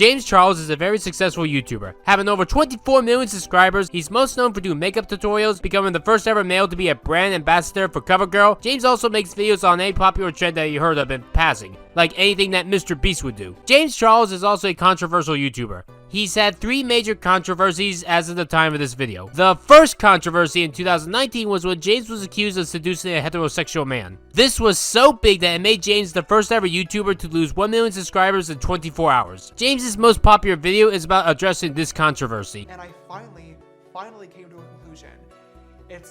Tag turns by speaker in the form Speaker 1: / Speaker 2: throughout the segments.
Speaker 1: James Charles is a very successful YouTuber. Having over 24 million subscribers, he's most known for doing makeup tutorials, becoming the first ever male to be a brand ambassador for CoverGirl. James also makes videos on a popular trend that you heard of in passing, like anything that Mr. Beast would do. James Charles is also a controversial YouTuber. He's had 3 major controversies as of the time of this video. The first controversy in 2019 was when James was accused of seducing a heterosexual man. This was so big that it made James the first ever YouTuber to lose 1 million subscribers in 24 hours. James's most popular video is about addressing this controversy.
Speaker 2: And I finally came to a conclusion. It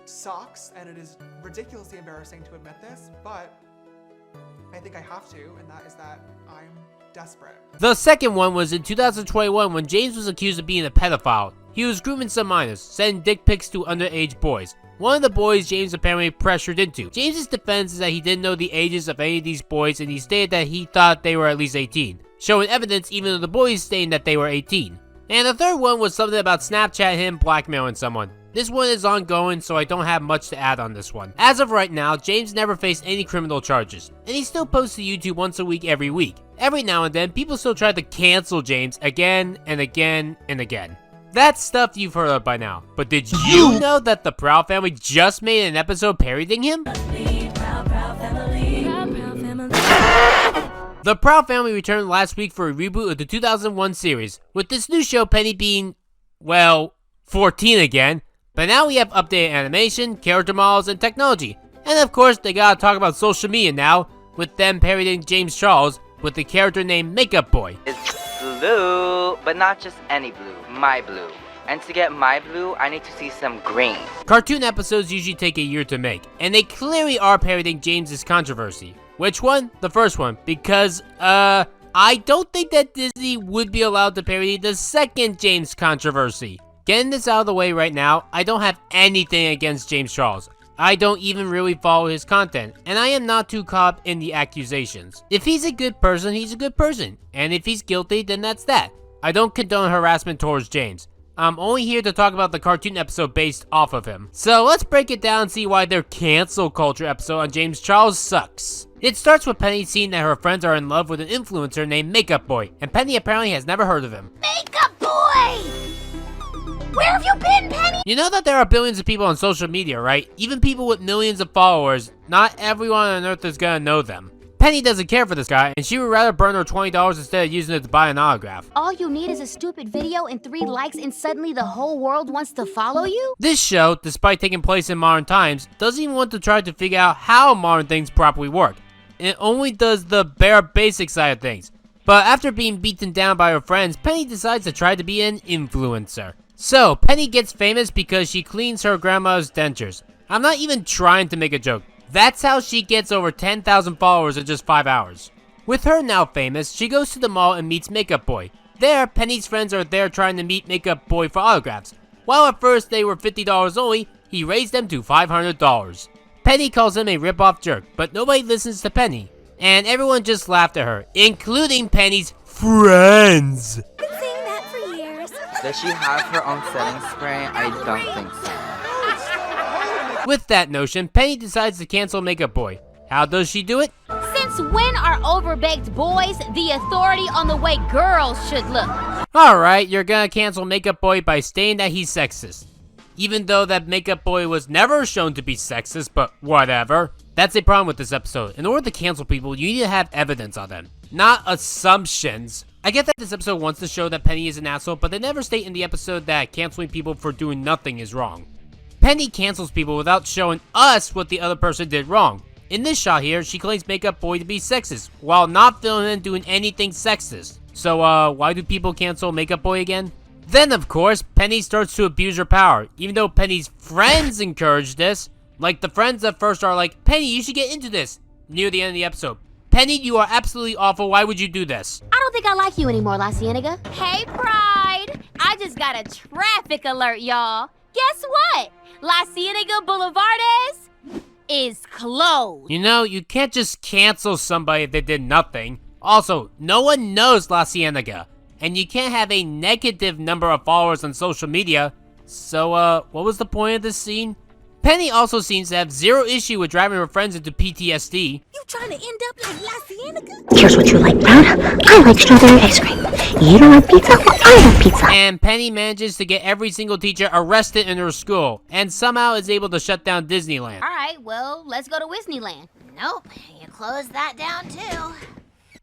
Speaker 2: sucks and it is ridiculously embarrassing to admit this, but I think I have to, and that is that I'm desperate.
Speaker 1: The second one was in 2021 when James was accused of being a pedophile. He was grooming some minors, sending dick pics to underage boys. One of the boys James apparently pressured into. James's defense is that he didn't know the ages of any of these boys, and he stated that he thought they were at least 18, showing evidence even though the boys stating that they were 18. And the third one was something about Snapchat him blackmailing someone. This one is ongoing, so I don't have much to add on this one. As of right now, James never faced any criminal charges, and he still posts to YouTube once a week every week. Every now and then, people still try to cancel James again and again and again. That's stuff you've heard of by now, but did you know that the Proud family just made an episode parodying him? The Proud family returned last week for a reboot of the 2001 series, with this new show Penny being, well, 14 again. But now we have updated animation, character models, and technology. And of course, they gotta talk about social media now, with them parodying James Charles with the character named Makeup Boy.
Speaker 3: It's blue, but not just any blue, my blue. And to get my blue, I need to see some green.
Speaker 1: Cartoon episodes usually take a year to make, and they clearly are parodying James's controversy. Which one? The first one, because, I don't think that Disney would be allowed to parody the second James controversy. Getting this out of the way right now, I don't have anything against James Charles. I don't even really follow his content, and I am not too caught up in the accusations. If he's a good person, he's a good person, and if he's guilty, then that's that. I don't condone harassment towards James. I'm only here to talk about the cartoon episode based off of him. So let's break it down and see why their cancel culture episode on James Charles sucks. It starts with Penny seeing that her friends are in love with an influencer named Makeup Boy, and Penny apparently has never heard of him.
Speaker 4: Makeup Boy! Where have you been, Penny?
Speaker 1: You know that there are billions of people on social media, right? Even people with millions of followers, not everyone on earth is gonna know them. Penny doesn't care for this guy, and she would rather burn her $20 instead of using it to buy an autograph.
Speaker 4: All you need is a stupid video and 3 likes and suddenly the whole world wants to follow you?
Speaker 1: This show, despite taking place in modern times, doesn't even want to try to figure out how modern things properly work. It only does the bare basic side of things. But after being beaten down by her friends, Penny decides to try to be an influencer. So, Penny gets famous because she cleans her grandma's dentures. I'm not even trying to make a joke. That's how she gets over 10,000 followers in just 5 hours. With her now famous, she goes to the mall and meets Makeup Boy. There, Penny's friends are there trying to meet Makeup Boy for autographs. While at first they were $50 only, he raised them to $500. Penny calls him a rip-off jerk, but nobody listens to Penny. And everyone just laughed at her, including Penny's friends.
Speaker 4: Been saying that for years.
Speaker 3: Does she have her own setting spray? I don't think so.
Speaker 1: With that notion, Penny decides to cancel Makeup Boy. How does she do it?
Speaker 4: Since when are overbaked boys the authority on the way girls should look?
Speaker 1: Alright, you're gonna cancel Makeup Boy by stating that he's sexist. Even though that Makeup Boy was never shown to be sexist, but whatever. That's a problem with this episode. In order to cancel people, you need to have evidence on them, not assumptions. I get that this episode wants to show that Penny is an asshole, but they never state in the episode that canceling people for doing nothing is wrong. Penny cancels people without showing us what the other person did wrong. In this shot here, she claims Makeup Boy to be sexist, while not filming him doing anything sexist. So, why do people cancel Makeup Boy again? Then, of course, Penny starts to abuse her power, even though Penny's friends encourage this. Like, the friends at first are like, Penny, you should get into this, near the end of the episode. Penny, you are absolutely awful, why would you do this?
Speaker 4: I don't think I like you anymore, La Cienega. Hey, Pride! I just got a traffic alert, y'all. Guess what? La Cienega Boulevardes is closed.
Speaker 1: You know, you can't just cancel somebody if they did nothing. Also, no one knows La Cienega, and you can't have a negative number of followers on social media. So, what was the point of this scene? Penny also seems to have zero issue with driving her friends into PTSD.
Speaker 4: You trying to end up like La Cienega?
Speaker 5: Here's what you like, Brown. I like strawberry ice cream. You don't have pizza? Well, I have pizza.
Speaker 1: And Penny manages to get every single teacher arrested in her school, and somehow is able to shut down Disneyland.
Speaker 4: All right, well, let's go to Disneyland. Nope, you closed that down too.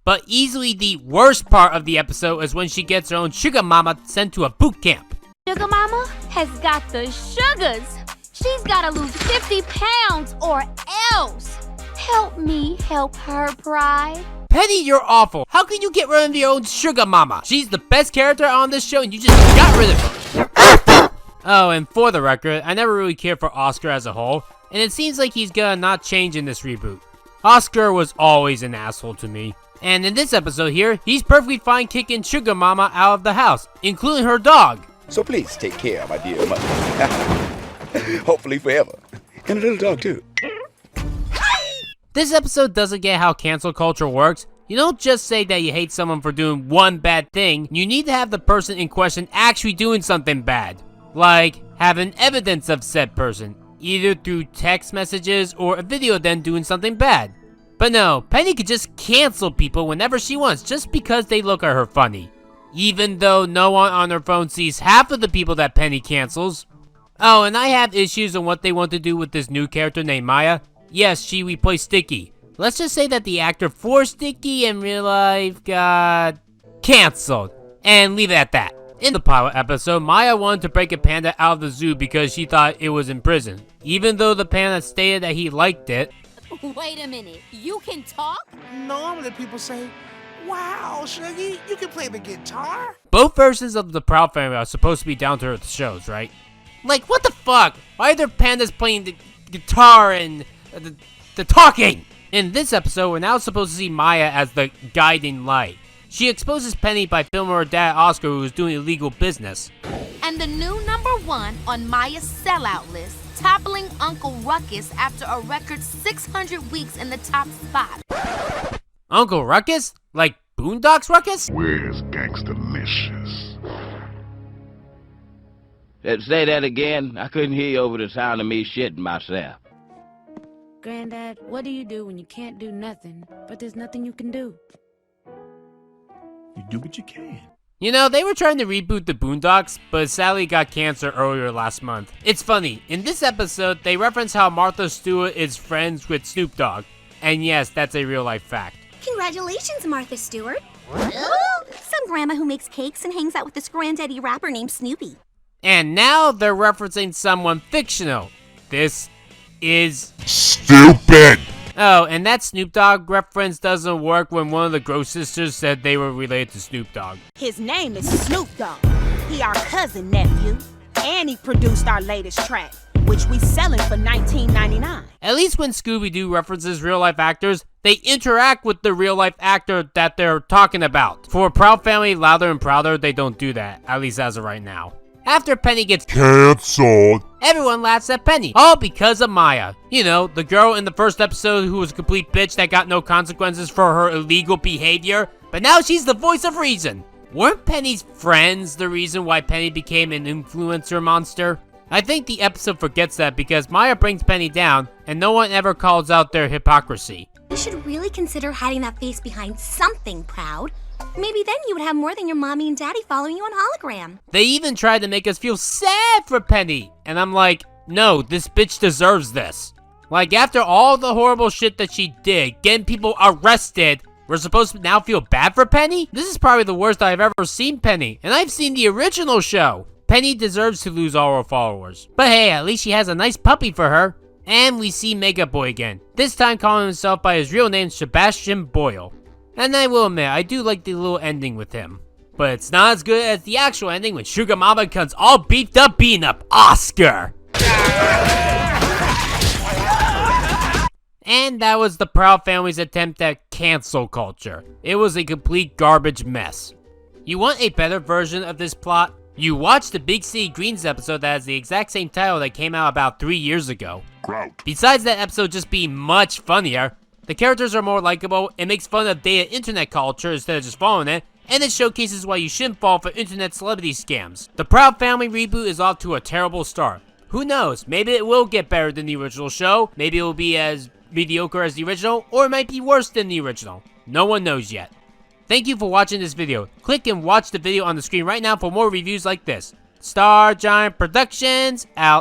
Speaker 1: But easily the worst part of the episode is when she gets her own sugar mama sent to a boot camp.
Speaker 4: Sugar Mama has got the sugars. She's gotta lose 50 pounds or else. Help me help her, Pride.
Speaker 1: Penny, you're awful. How can you get rid of your own sugar mama? She's the best character on this show and you just got rid of her. Oh, and for the record, I never really cared for Oscar as a whole, and it seems like he's gonna not change in this reboot. Oscar was always an asshole to me. And in this episode here, he's perfectly fine kicking Sugar Mama out of the house, including her dog.
Speaker 6: So please take care, my dear mother. Hopefully forever. And a little dog too.
Speaker 1: This episode doesn't get how cancel culture works. You don't just say that you hate someone for doing one bad thing. You need to have the person in question actually doing something bad. Like, having evidence of said person, either through text messages or a video of them doing something bad. But no, Penny could just cancel people whenever she wants just because they look at her funny. Even though no one on her phone sees half of the people that Penny cancels. Oh, and I have issues on what they want to do with this new character named Maya. Yes, she replaced Sticky. Let's just say that the actor for Sticky in real life got canceled. And leave it at that. In the pilot episode, Maya wanted to break a panda out of the zoo because she thought it was in prison. Even though the panda stated that he liked it.
Speaker 4: Wait a minute, you can talk?
Speaker 7: Normally people say, wow, Shuggy, you can play the guitar?
Speaker 1: Both versions of the Proud Family are supposed to be down-to-earth shows, right? Like, what the fuck? Why are there pandas playing the guitar and the talking? In this episode, we're now supposed to see Maya as the guiding light. She exposes Penny by filming her dad Oscar, who is doing illegal business.
Speaker 4: And the new #1 on Maya's sellout list, toppling Uncle Ruckus after a record 600 weeks in the top spot.
Speaker 1: Uncle Ruckus? Like Boondocks Ruckus?
Speaker 8: Where's Gangsta-licious?
Speaker 9: Say that again. I couldn't hear you over the sound of me shitting myself.
Speaker 10: Granddad, what do you do when you can't do nothing, but there's nothing you can do?
Speaker 8: You do what you can.
Speaker 1: You know, they were trying to reboot the Boondocks, but sadly got cancer earlier last month. It's funny, in this episode, they reference how Martha Stewart is friends with Snoop Dogg. And yes, that's a real life fact.
Speaker 5: Congratulations, Martha Stewart. Some grandma who makes cakes and hangs out with this granddaddy rapper named Snoopy.
Speaker 1: And now they're referencing someone fictional. This is
Speaker 8: stupid.
Speaker 1: Oh, and that Snoop Dogg reference doesn't work when one of the Gross sisters said they were related to Snoop Dogg.
Speaker 11: His name is Snoop Dogg. He our cousin nephew, and he produced our latest track, which we selling for $19.99.
Speaker 1: At least when Scooby-Doo references real-life actors, they interact with the real-life actor that they're talking about. For Proud Family, Louder and Prouder, they don't do that, at least as of right now. After Penny gets
Speaker 8: canceled,
Speaker 1: everyone laughs at Penny, all because of Maya. You know, the girl in the first episode who was a complete bitch that got no consequences for her illegal behavior, but now she's the voice of reason. Weren't Penny's friends the reason why Penny became an influencer monster? I think the episode forgets that because Maya brings Penny down, and no one ever calls out their hypocrisy.
Speaker 5: You should really consider hiding that face behind something, Proud. Maybe then you would have more than your mommy and daddy following you on hologram.
Speaker 1: They even tried to make us feel sad for Penny, and I'm like, no, this bitch deserves this. Like, after all the horrible shit that she did, getting people arrested, we're supposed to now feel bad for Penny? This is probably the worst I've ever seen Penny, and I've seen the original show. Penny deserves to lose all her followers. But hey, at least she has a nice puppy for her. And we see Makeup Boy again, this time calling himself by his real name, Sebastian Boyle. And I will admit, I do like the little ending with him. But it's not as good as the actual ending when Sugar Mama comes all beefed up beating up Oscar. And that was the Proud Family's attempt at cancel culture. It was a complete garbage mess. You want a better version of this plot? You watch the Big City Greens episode that has the exact same title that came out about 3 years ago. Besides that episode just being much funnier, the characters are more likable, it makes fun of dated internet culture instead of just following it, and it showcases why you shouldn't fall for internet celebrity scams. The Proud Family reboot is off to a terrible start. Who knows, maybe it will get better than the original show, maybe it will be as mediocre as the original, or it might be worse than the original. No one knows yet. Thank you for watching this video. Click and watch the video on the screen right now for more reviews like this. Star Giant Productions, out.